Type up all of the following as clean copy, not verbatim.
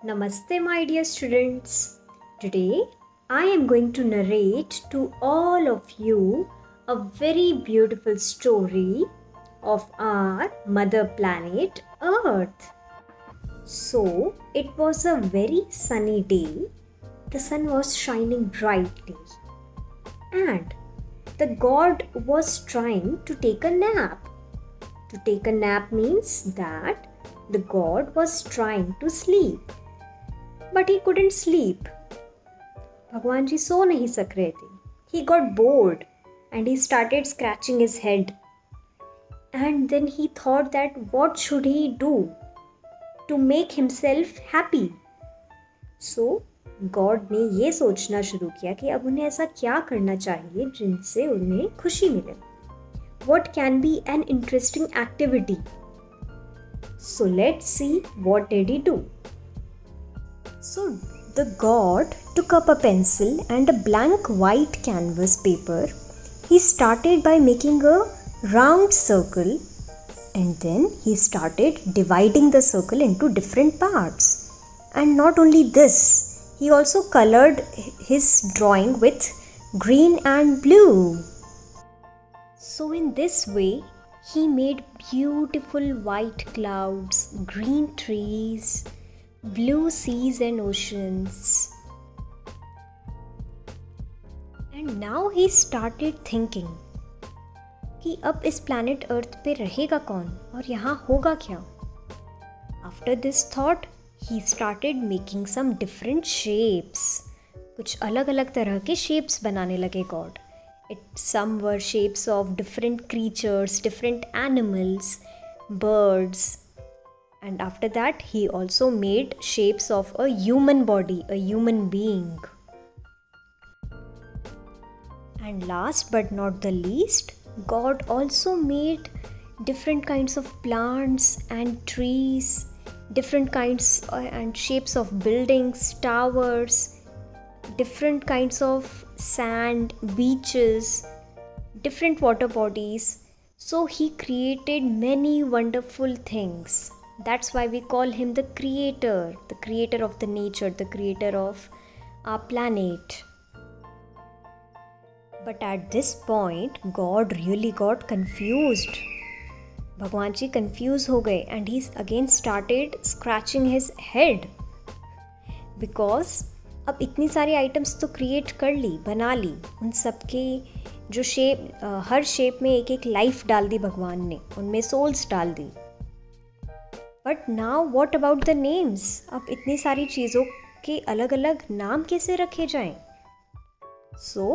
Namaste, my dear students. Today I am going to narrate to all of you a very beautiful story of our mother planet Earth. So, it was a very sunny day. The sun was shining brightly, and the god was trying to take a nap. To take a nap means that the god was trying to sleep, but he couldn't sleep. भगवान जी सो नहीं सक रहे थे. He got bored and he started scratching his head. And then he thought that what should he do to make himself happy? So God ने ये सोचना शुरू किया कि अब उन्हें ऐसा क्या करना चाहिए जिनसे उन्हें खुशी मिले. What can be an interesting activity? So let's see what did he do. So the god took up a pencil and a blank white canvas paper. He started by making a round circle, and then he started dividing the circle into different parts. And not only this, he also colored his drawing with green and blue. So in this way, he made beautiful white clouds, green trees, blue seas and oceans. And now he started thinking कि अब इस planet Earth पे रहेगा कौन और यहाँ होगा क्या. After this thought, he started making some different shapes. कुछ अलग अलग तरह के shapes बनाने लगे God. Some were shapes of different creatures, different animals, birds. And after that, he also made shapes of a human body, a human being. And last but not the least, God also made different kinds of plants and trees, different kinds and shapes of buildings, towers, different kinds of sand, beaches, different water bodies. So he created many wonderful things. That's why we call him the creator of the nature, the creator of our planet. But at this point, God really got confused. भगवान जी confused हो गए and he again started scratching his head. Because अब इतनी सारी items तो create कर ली, बना ली, उन सब के जो शेप, हर शेप में एक एक लाइफ डाल दी भगवान ने, उनमें सोल्स डाल दी. But now what about the names? अब इतनी सारी चीज़ों के अलग अलग नाम कैसे रखे जाएं? So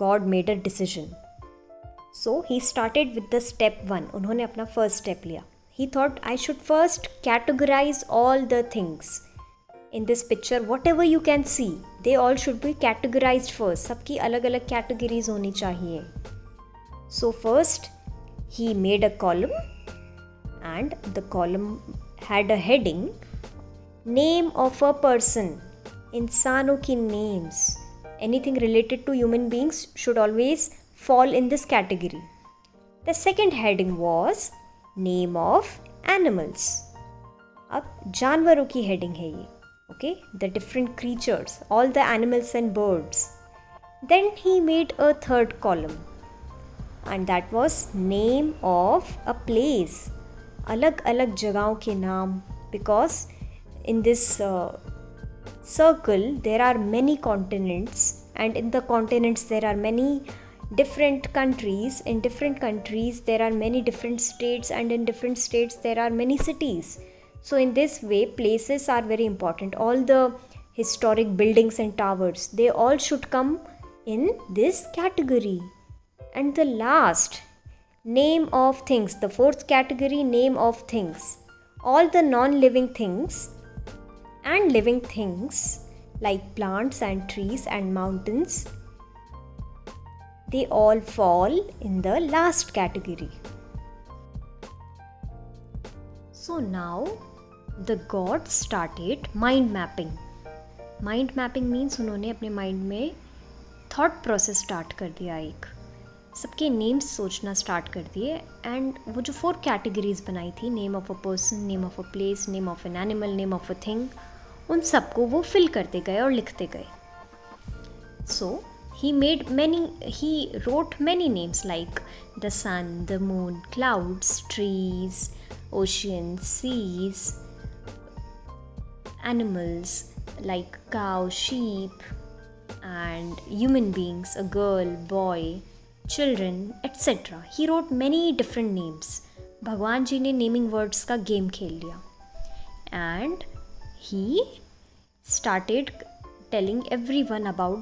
God made a decision. So he started with the step 1. उन्होंने अपना फर्स्ट स्टेप लिया. He thought I should first categorise all the things in this picture. Whatever you can see, they all should be categorized first. सबकी अलग अलग categories होनी चाहिए. So first he made a column, and the column had a heading, name of a person. इंसानों की names, anything related to human beings should always fall in this category. The second heading was name of animals. अब जानवरों की heading है ये. Okay, the different creatures, all the animals and birds. Then he made a third column, and that was name of a place. अलग अलग जगहों के नाम, because in this circle there are many continents, and in the continents there are many different countries. In different countries there are many different states, and in different states there are many cities. So in this way, places are very important. All the historic buildings and towers, they all should come in this category. And the last, name of things. The fourth category, name of things. All the non-living things and living things like plants and trees and mountains, they all fall in the last category. So now the god started mind mapping. Mind mapping means उन्होंने अपने mind में thought process start कर दिया. एक सबके names सोचना start कर दिए. एंड वो जो 4 कैटेगरीज बनाई थी, name of a person, name of a place, name of an animal, name of a thing, उन सबको वो फिल करते गए और लिखते गए. So he wrote many names like the sun, the moon, clouds, trees, oceans, seas, animals like cow, sheep, and human beings, a girl, boy, children, etc. He wrote many different names. भगवान जी ने naming words का game खेल लिया. And he started telling everyone about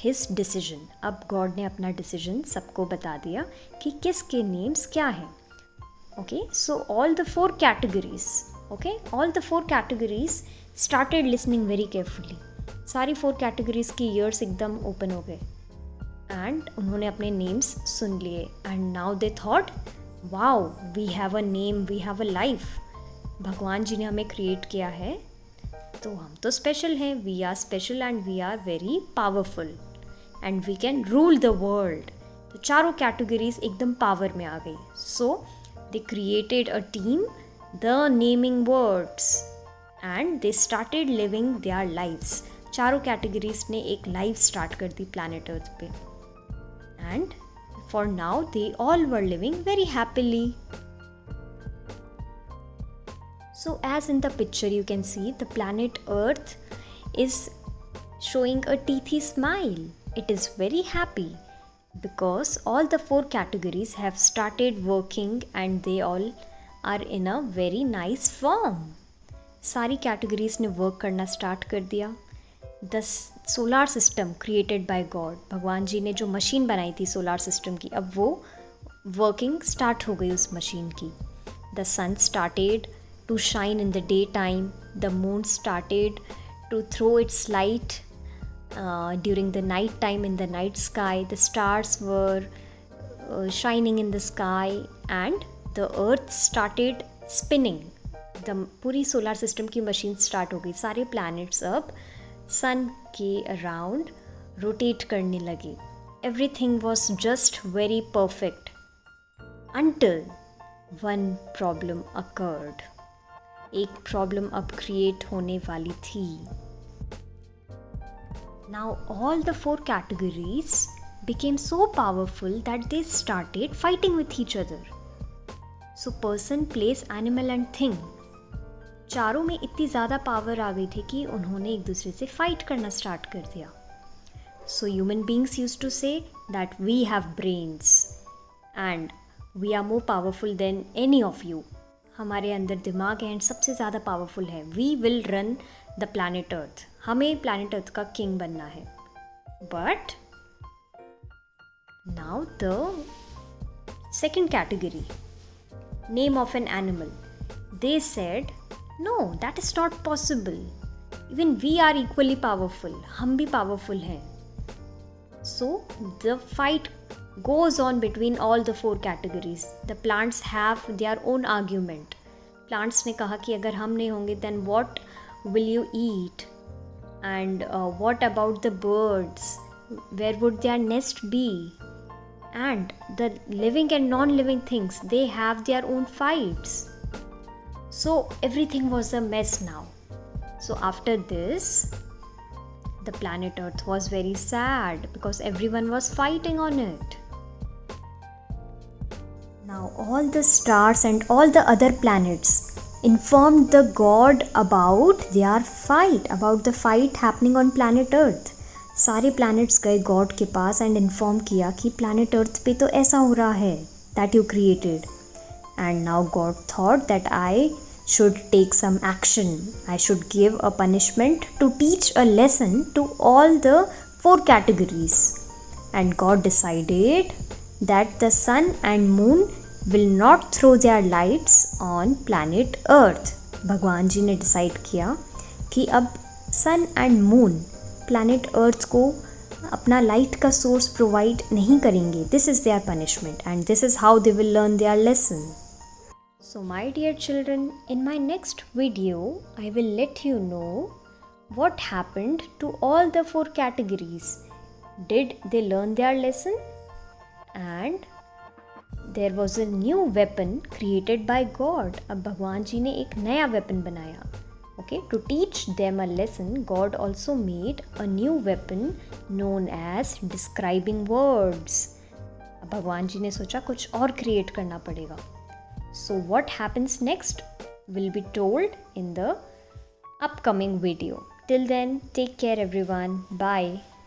his decision. अब God ने अपना decision सबको बता दिया कि किसके नेम्स क्या हैं. Okay, so all the four categories started listening very carefully. सारी 4 categories की ईयर्स एकदम ओपन हो गए एंड उन्होंने अपने नेम्स सुन लिए. And now they thought, wow, we have a name, we have a life. भगवान जी ने हमें क्रिएट किया है तो हम तो स्पेशल हैं. We are special and we are very powerful and we can rule the world. तो चारों कैटेगरीज एकदम पावर में आ गई. So they created a team, the naming words, and they started living their lives. चारों categories ने एक life start कर दी प्लैनेट अर्थ पे. And for now they all were living very happily. So as in the picture you can see, the planet Earth is showing a teethy smile. It is very happy because all the 4 categories have started working and they all are in a very nice form. सारी categories ने work करना start कर दिया. The solar system created by God, भगवान जी ने जो machine बनाई थी सोलार सिस्टम की, अब वो वर्किंग स्टार्ट हो गई उस मशीन की. The sun started to shine in the daytime. The moon started to throw its light during the night time in the night sky. The stars were shining in the sky and the earth started spinning. The पूरी solar system की machine start हो गई. सारे planets अब सन के around rotate करने लगे. Everything was just very perfect until one problem occurred. एक प्रॉब्लम अब क्रिएट होने वाली थी. Now all the 4 categories became so powerful that they started fighting with each other. So person, place, animal and thing, चारों में इतनी ज़्यादा power आ गई थी कि उन्होंने एक दूसरे से फाइट करना स्टार्ट कर दिया. So human beings used to say that we have brains and we are more powerful than any of you. हमारे अंदर दिमाग है एंड सबसे ज़्यादा पावरफुल है. We will run the planet Earth. हमें प्लैनेट अर्थ का किंग बनना है. But now the second category, name of an animal, they said no, that is not possible. Even we are equally powerful. हम भी powerful हैं. So the fight goes on between all the 4 categories. The plants have their own argument. Plants ने कहा कि अगर हम नहीं होंगे then what will you eat? And what about the birds? Where would their nest be? And the living and non-living things, they have their own fights. So everything was a mess now. So after this, the planet Earth was very sad because everyone was fighting on it. Now all the stars and all the other planets informed the god about their fight, about the fight happening on planet Earth. सारे planets गए god के पास and inform किया कि planet Earth पे तो ऐसा हो रहा है that you created. And now God thought that I should take some action. I should give a punishment to teach a lesson to all the 4 categories. And God decided that the sun and moon will not throw their lights on planet Earth. भगवान जी ने decide किया कि अब सन and moon planet Earth को अपना light का source provide नहीं करेंगे. This is their punishment and this is how they will learn their lesson. So my dear children, in my next video, I will let you know what happened to all the 4 categories. Did they learn their lesson? And there was a new weapon created by God. अब भगवान जी ने एक नया weapon बनाया. Okay, to teach them a lesson, God also made a new weapon known as describing words. अब भगवान जी ने सोचा कुछ और क्रिएट करना पड़ेगा. So what happens next will be told in the upcoming video. Till then, take care everyone. Bye.